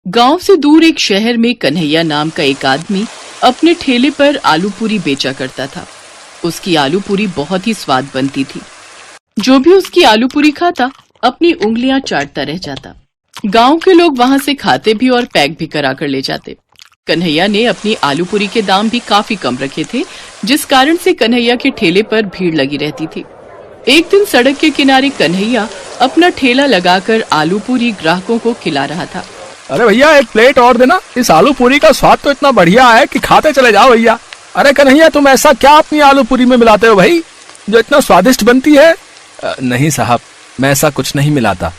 गांव से दूर एक शहर में कन्हैया नाम का एक आदमी अपने ठेले पर आलू पूरी बेचा करता था। उसकी आलू पूरी बहुत ही स्वाद बनती थी। जो भी उसकी आलू पूरी खाता अपनी उंगलियां चाटता रह जाता। गांव के लोग वहां से खाते भी और पैक भी करा कर ले जाते। कन्हैया ने अपनी आलू पूरी के दाम भी काफी कम रखे थे, जिस कारण से कन्हैया के ठेले पर भीड़ लगी रहती थी। एक दिन सड़क के किनारे कन्हैया अपना ठेला लगाकर आलू पूरी ग्राहकों को खिला रहा था। अरे भैया, एक प्लेट और देना। इस आलू पूरी का स्वाद तो इतना बढ़िया है कि खाते चले जाओ भैया। अरे कन्हैया, तुम ऐसा क्या अपनी आलू पूरी में मिलाते हो भाई, जो इतना स्वादिष्ट बनती है? नहीं साहब, मैं ऐसा कुछ नहीं मिलाता।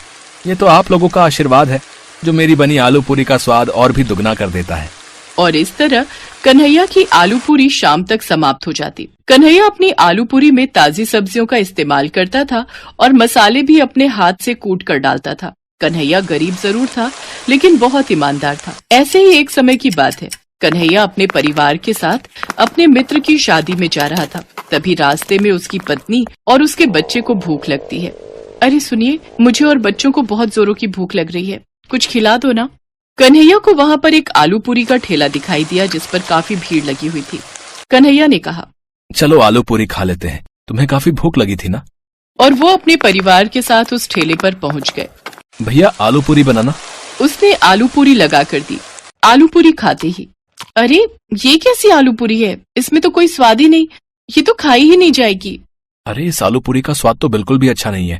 ये तो आप लोगों का आशीर्वाद है जो मेरी बनी आलू पूरी का स्वाद और भी दुगना कर देता है। और इस तरह कन्हैया की आलू पूरी शाम तक समाप्त हो जाती। कन्हैया अपनी आलू पूरी में ताजी सब्जियों का इस्तेमाल करता था और मसाले भी अपने हाथ से कूट कर डालता था। कन्हैया गरीब जरूर था, लेकिन बहुत ईमानदार था। ऐसे ही एक समय की बात है। कन्हैया अपने परिवार के साथ अपने मित्र की शादी में जा रहा था। तभी रास्ते में उसकी पत्नी और उसके बच्चे को भूख लगती है। अरे सुनिए, मुझे और बच्चों को बहुत जोरों की भूख लग रही है, कुछ खिला दो ना। कन्हैया को वहाँ पर एक आलू पूरी का ठेला दिखाई दिया, जिस पर काफी भीड़ लगी हुई थी। कन्हैया ने कहा, चलो आलू पूरी खा लेते हैं, तुम्हें काफी भूख लगी थी ना। और वो अपने परिवार के साथ उस ठेले पर पहुँच गए। भैया, आलू पूरी बनाना। उसने आलू पूरी लगा कर दी। आलू पूरी खाते ही, अरे ये कैसी आलू पूरी है, इसमें तो कोई स्वाद ही नहीं, ये तो खाई ही नहीं जाएगी। अरे इस आलू पूरी का स्वाद तो बिल्कुल भी अच्छा नहीं है।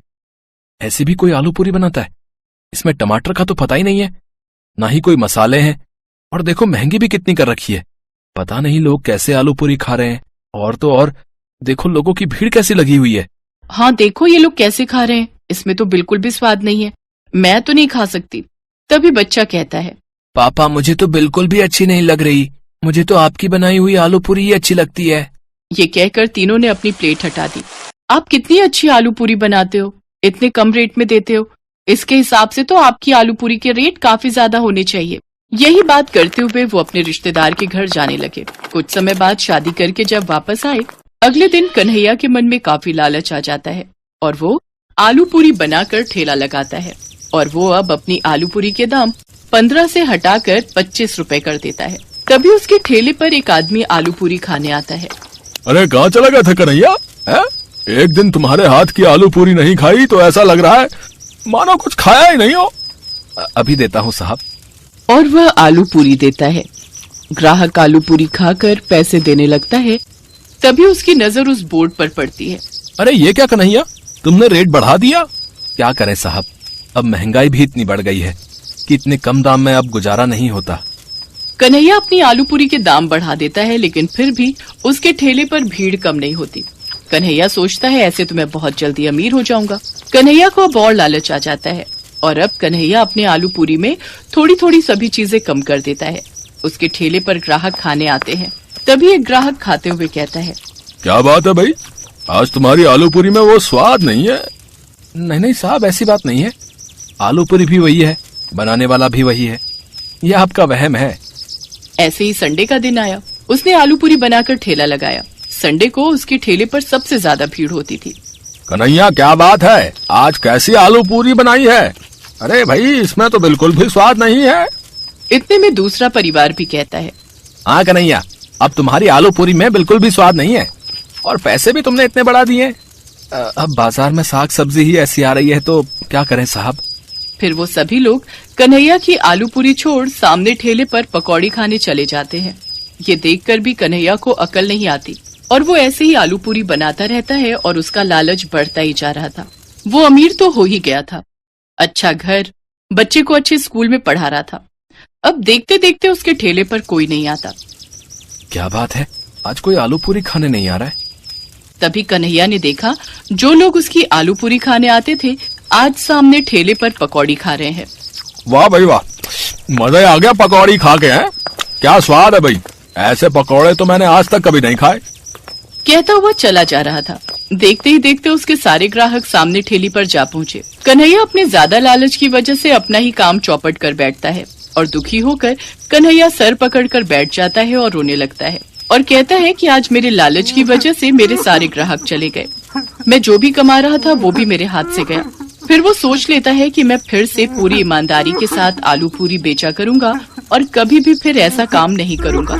ऐसी भी कोई आलू पूरी बनाता है? इसमें टमाटर का तो पता ही नहीं है, ना ही कोई मसाले हैं, और देखो महंगी भी कितनी कर रखी है। पता नहीं लोग कैसे आलू पूरी खा रहे हैं। और तो और देखो लोगों की भीड़ कैसी लगी हुई है। हाँ देखो ये लोग कैसे खा रहे हैं, इसमें तो बिल्कुल भी स्वाद नहीं है, मैं तो नहीं खा सकती। तभी बच्चा कहता है, पापा मुझे तो बिल्कुल भी अच्छी नहीं लग रही, मुझे तो आपकी बनाई हुई आलू पूरी ही अच्छी लगती है। ये कहकर तीनों ने अपनी प्लेट हटा दी। आप कितनी अच्छी आलू पूरी बनाते हो, इतने कम रेट में देते हो, इसके हिसाब से तो आपकी आलू पूरी के रेट काफी ज्यादा होने चाहिए। यही बात करते हुए वो अपने रिश्तेदार के घर जाने लगे। कुछ समय बाद शादी करके जब वापस आए, अगले दिन कन्हैया के मन में काफी लालच आ जाता है और वो आलू पूरी बनाकर ठेला लगाता है। और वो अब अपनी आलू पूरी के दाम 15 से हटाकर 25 रुपए कर देता है। तभी उसके ठेले पर एक आदमी आलू पूरी खाने आता है। अरे कहाँ चला गया था कन्हैया? एक दिन तुम्हारे हाथ की आलू पूरी नहीं खाई तो ऐसा लग रहा है मानो कुछ खाया ही नहीं हो। अभी देता हूँ साहब। और वह आलू पूरी देता है। ग्राहक आलू पूरी खाकर पैसे देने लगता है। तभी उसकी नजर उस बोर्ड पर पड़ती है। अरे ये क्या कन्हैया, तुमने रेट बढ़ा दिया? क्या करें साहब, अब महंगाई भी इतनी बढ़ गई है कि इतने कम दाम में अब गुजारा नहीं होता। कन्हैया अपनी आलू पूरी के दाम बढ़ा देता है, लेकिन फिर भी उसके ठेले पर भीड़ कम नहीं होती। कन्हैया सोचता है ऐसे तो मैं बहुत जल्दी अमीर हो जाऊंगा। कन्हैया को अब और लालच आ जाता है और अब कन्हैया अपने आलू पूरी में थोड़ी थोड़ी सभी चीजें कम कर देता है। उसके ठेले पर ग्राहक खाने आते हैं। तभी एक ग्राहक खाते हुए कहता है, क्या बात है भाई, आज तुम्हारी आलू पूरी में वो स्वाद नहीं है। नहीं नहीं साहब, ऐसी बात नहीं है, आलू पूरी भी वही है, बनाने वाला भी वही है, यह आपका वहम है। ऐसे ही संडे का दिन आया। उसने आलू पूरी बनाकर ठेला लगाया। संडे को उसके ठेले पर सबसे ज्यादा भीड़ होती थी। कन्हैया क्या बात है, आज कैसी आलू पूरी बनाई है? अरे भाई इसमें तो बिल्कुल भी स्वाद नहीं है। इतने में दूसरा परिवार भी कहता है, हाँ कन्हैया, अब तुम्हारी आलू पूरी में बिल्कुल भी स्वाद नहीं है और पैसे भी तुमने इतने बढ़ा दिए। अब बाजार में साग सब्जी ही ऐसी आ रही है तो क्या करें साहब। फिर वो सभी लोग कन्हैया की आलू पूरी छोड़ सामने ठेले पर पकौड़ी खाने चले जाते हैं। ये देखकर भी कन्हैया को अकल नहीं आती और वो ऐसे ही आलू पूरी बनाता रहता है और उसका लालच बढ़ता ही जा रहा था। वो अमीर तो हो ही गया था, अच्छा घर, बच्चे को अच्छे स्कूल में पढ़ा रहा था। अब देखते देखते उसके ठेले पर कोई नहीं आता। क्या बात है, आज कोई आलू पूरी खाने नहीं आ रहा है। तभी कन्हैया ने देखा जो लोग उसकी आलू पूरी खाने आते थे आज सामने ठेले पर पकौड़ी खा रहे हैं। वाह भाई वाह, मजा आ गया पकौड़ी खा के। हैं क्या स्वाद है भाई, ऐसे पकौड़े तो मैंने आज तक कभी नहीं खाए। कहता हुआ चला जा रहा था। देखते ही देखते उसके सारे ग्राहक सामने ठेली पर जा पहुँचे। कन्हैया अपने ज्यादा लालच की वजह से अपना ही काम चौपट कर बैठता है और दुखी होकर कन्हैया सर पकड़कर बैठ जाता है और रोने लगता है और कहता है कि आज मेरे लालच की वजह से मेरे सारे ग्राहक चले गए। मैं जो भी कमा रहा था वो भी मेरे हाथ से गया। फिर वो सोच लेता है कि मैं फिर से पूरी ईमानदारी के साथ आलू पूरी बेचा करूंगा और कभी भी फिर ऐसा काम नहीं करूंगा।